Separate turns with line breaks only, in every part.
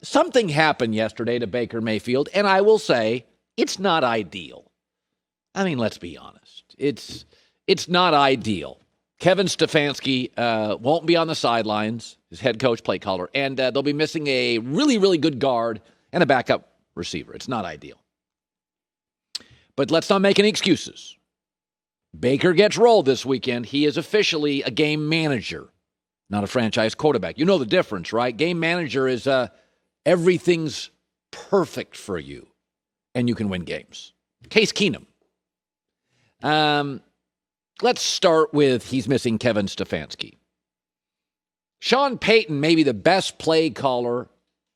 something happened yesterday to Baker Mayfield, and I will say it's not ideal. I mean, let's be honest. It's not ideal. Kevin Stefanski won't be on the sidelines, his head coach, play caller, and they'll be missing a really, really good guard and a backup receiver. It's not ideal. But let's not make any excuses. Baker gets rolled this weekend. He is officially a game manager, not a franchise quarterback. You know the difference, right? Game manager is everything's perfect for you, and you can win games. Case Keenum. Let's start with he's missing Kevin Stefanski. Sean Payton may be the best play caller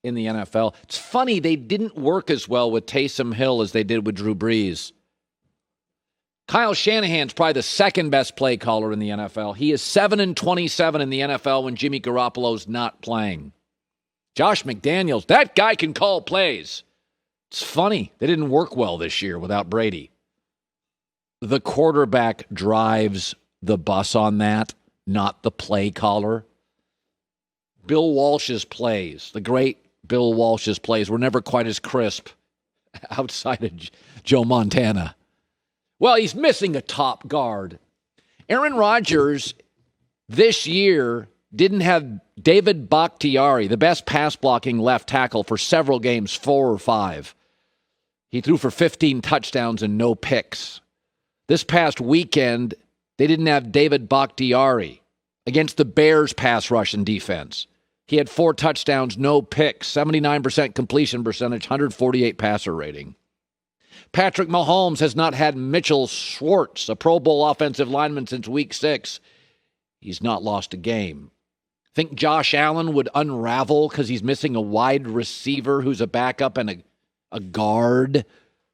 in the NFL. It's funny, they didn't work as well with Taysom Hill as they did with Drew Brees. Kyle Shanahan's probably the second best play caller in the NFL. He is 7-27 in the NFL when Jimmy Garoppolo's not playing. Josh McDaniels, that guy can call plays. It's funny, they didn't work well this year without Brady. The quarterback drives the bus on that, not the play caller. Bill Walsh's plays, the great Bill Walsh's plays, were never quite as crisp outside of Joe Montana. Well, he's missing a top guard. Aaron Rodgers this year didn't have David Bakhtiari, the best pass-blocking left tackle, for several games, 4 or 5. He threw for 15 touchdowns and no picks. This past weekend, they didn't have David Bakhtiari against the Bears' pass rush and defense. He had 4 touchdowns, no picks, 79% completion percentage, 148 passer rating. Patrick Mahomes has not had Mitchell Schwartz, a Pro Bowl offensive lineman, since week 6. He's not lost a game. Think Josh Allen would unravel because he's missing a wide receiver who's a backup and a guard.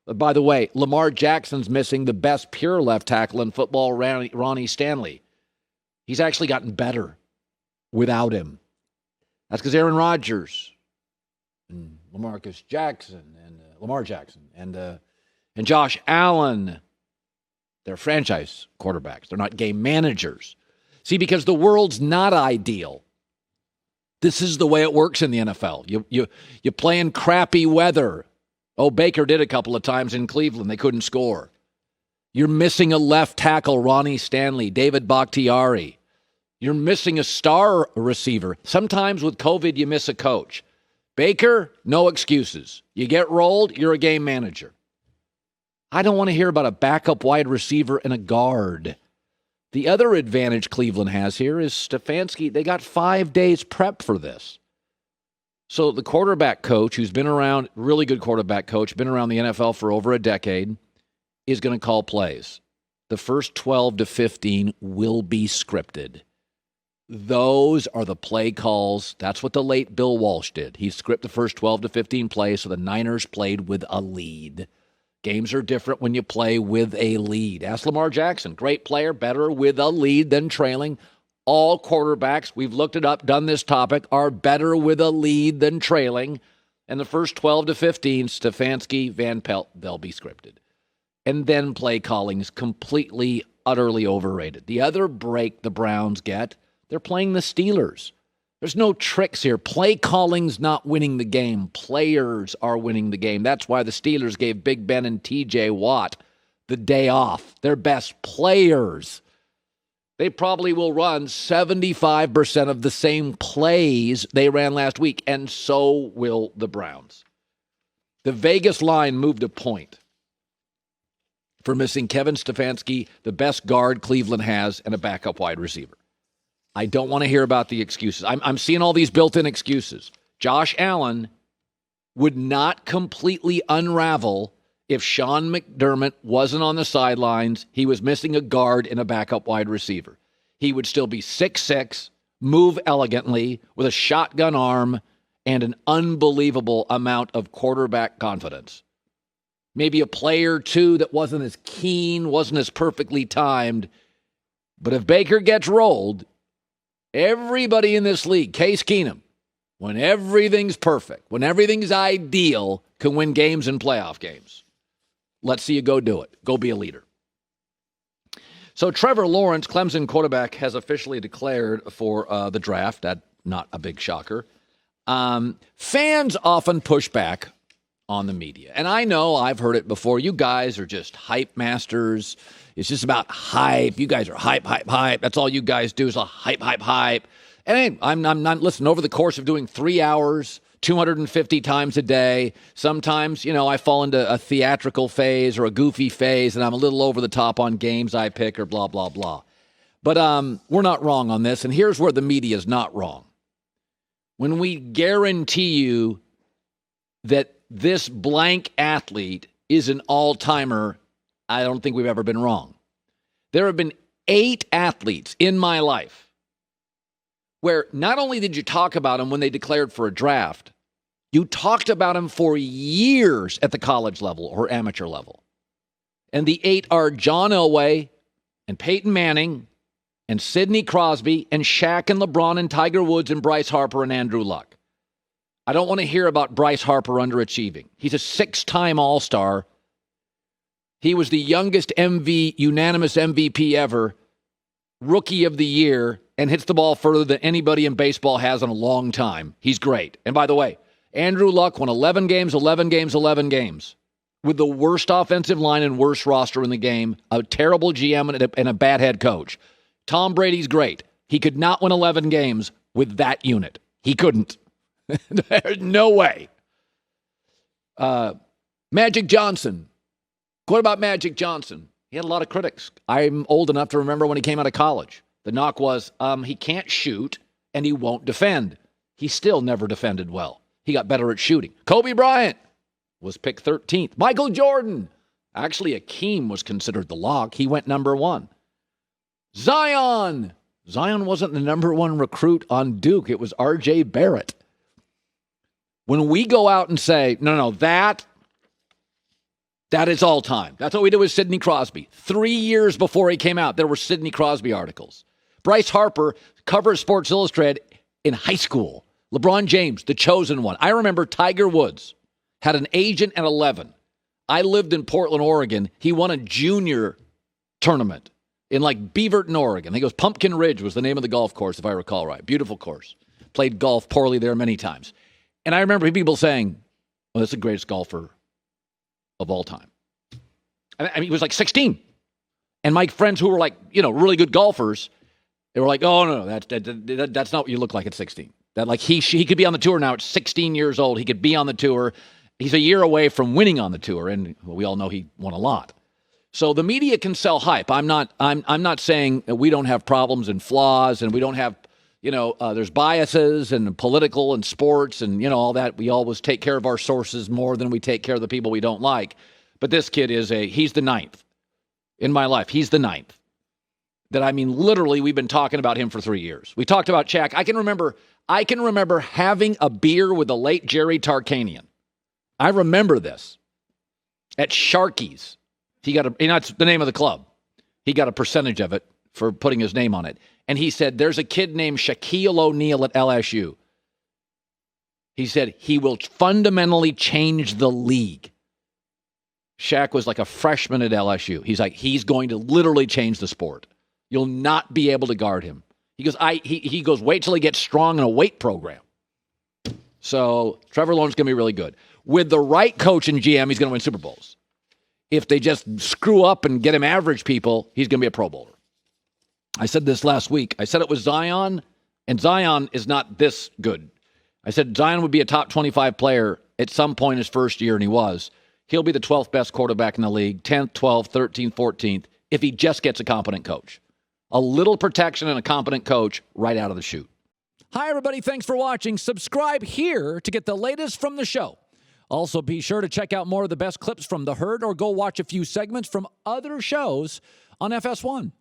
By the way, Lamar Jackson's missing the best pure left tackle in football, Ronnie Stanley. He's actually gotten better without him. That's because Aaron Rodgers and Lamar Jackson and Josh Allen, they're franchise quarterbacks. They're not game managers. See, because the world's not ideal. This is the way it works in the NFL. You play in crappy weather. Oh, Baker did a couple of times in Cleveland. They couldn't score. You're missing a left tackle, Ronnie Stanley, David Bakhtiari. You're missing a star receiver. Sometimes with COVID, you miss a coach. Baker, no excuses. You get rolled, you're a game manager. I don't want to hear about a backup wide receiver and a guard. The other advantage Cleveland has here is Stefanski. They got 5 days prep for this. So the quarterback coach, who's been around, really good quarterback coach, been around the NFL for over a decade, is going to call plays. The first 12 to 15 will be scripted. Those are the play calls. That's what the late Bill Walsh did. He scripted the first 12 to 15 plays, so the Niners played with a lead. Games are different when you play with a lead. Ask Lamar Jackson. Great player, better with a lead than trailing. All quarterbacks, we've looked it up, done this topic, are better with a lead than trailing. And the first 12 to 15, Stefanski, Van Pelt, they'll be scripted. And then play calling is completely, utterly overrated. The other break the Browns get, they're playing the Steelers. There's no tricks here. Play calling's not winning the game. Players are winning the game. That's why the Steelers gave Big Ben and TJ Watt the day off. They're best players. They probably will run 75% of the same plays they ran last week, and so will the Browns. The Vegas line moved a point for missing Kevin Stefanski, the best guard Cleveland has, and a backup wide receiver. I don't want to hear about the excuses. I'm seeing all these built-in excuses. Josh Allen would not completely unravel if Sean McDermott wasn't on the sidelines. He was missing a guard and a backup wide receiver. He would still be 6'6", move elegantly, with a shotgun arm and an unbelievable amount of quarterback confidence. Maybe a play or two that wasn't as keen, wasn't as perfectly timed. But if Baker gets rolled, everybody in this league, Case Keenum, when everything's perfect, when everything's ideal, can win games and playoff games. Let's see you go do it. Go be a leader. So Trevor Lawrence, Clemson quarterback, has officially declared for the draft. That's not a big shocker. Fans often push back on the media. And I know I've heard it before. You guys are just hype masters. It's just about hype. You guys are hype, hype, hype. That's all you guys do is a hype, hype, hype. And hey, I'm not listening. Over the course of doing 3 hours, 250 times a day, sometimes, I fall into a theatrical phase or a goofy phase, and I'm a little over the top on games I pick or blah, blah, blah. But we're not wrong on this, and here's where the media is not wrong. When we guarantee you that this blank athlete is an all-timer, I don't think we've ever been wrong. There have been 8 athletes in my life where not only did you talk about them when they declared for a draft, you talked about them for years at the college level or amateur level. And the 8 are John Elway and Peyton Manning and Sidney Crosby and Shaq and LeBron and Tiger Woods and Bryce Harper and Andrew Luck. I don't want to hear about Bryce Harper underachieving. He's a 6-time All-Star. He was the youngest unanimous MVP ever, Rookie of the Year, and hits the ball further than anybody in baseball has in a long time. He's great. And by the way, Andrew Luck won 11 games with the worst offensive line and worst roster in the game, a terrible GM and a bad head coach. Tom Brady's great. He could not win 11 games with that unit. He couldn't. There's no way. Magic Johnson. What about Magic Johnson? He had a lot of critics. I'm old enough to remember when he came out of college. The knock was he can't shoot and he won't defend. He still never defended well. He got better at shooting. Kobe Bryant was picked 13th. Michael Jordan. Actually, Akeem was considered the lock. He went number 1. Zion. Zion wasn't the number 1 recruit on Duke. It was R.J. Barrett. When we go out and say, no, that is all time. That's what we did with Sidney Crosby. 3 years before he came out, there were Sidney Crosby articles. Bryce Harper, cover of Sports Illustrated in high school. LeBron James, the chosen one. I remember Tiger Woods had an agent at 11. I lived in Portland, Oregon. He won a junior tournament in Beaverton, Oregon. He goes, Pumpkin Ridge was the name of the golf course, if I recall right. Beautiful course. Played golf poorly there many times. And I remember people saying, well, that's the greatest golfer of all time. I mean, he was 16. And my friends who were really good golfers, they were like, oh, no, that's not what you look like at 16. That he could be on the tour now at 16 years old. He could be on the tour. He's a year away from winning on the tour. And we all know he won a lot. So the media can sell hype. I'm not saying that we don't have problems and flaws and we don't have, there's biases and political and sports and, all that. We always take care of our sources more than we take care of the people we don't like. But this kid he's the 9th in my life. He's the 9th. Literally, we've been talking about him for 3 years. We talked about Shaq. I can remember having a beer with the late Jerry Tarkanian. I remember this at Sharky's. That's the name of the club. He got a percentage of it for putting his name on it. And he said, there's a kid named Shaquille O'Neal at LSU. He said, he will fundamentally change the league. Shaq was a freshman at LSU. He's going to literally change the sport. You'll not be able to guard him. He goes, wait till he gets strong in a weight program. So Trevor Lawrence is going to be really good. With the right coach and GM, he's going to win Super Bowls. If they just screw up and get him average people, he's going to be a Pro Bowler. I said this last week. I said it was Zion, and Zion is not this good. I said Zion would be a top 25 player at some point his first year, and he was. He'll be the 12th best quarterback in the league, 10th, 12th, 13th, 14th, if he just gets a competent coach. A little protection and a competent coach right out of the chute. Hi, everybody. Thanks for watching. Subscribe here to get the latest from the show. Also, be sure to check out more of the best clips from The Herd or go watch a few segments from other shows on FS1.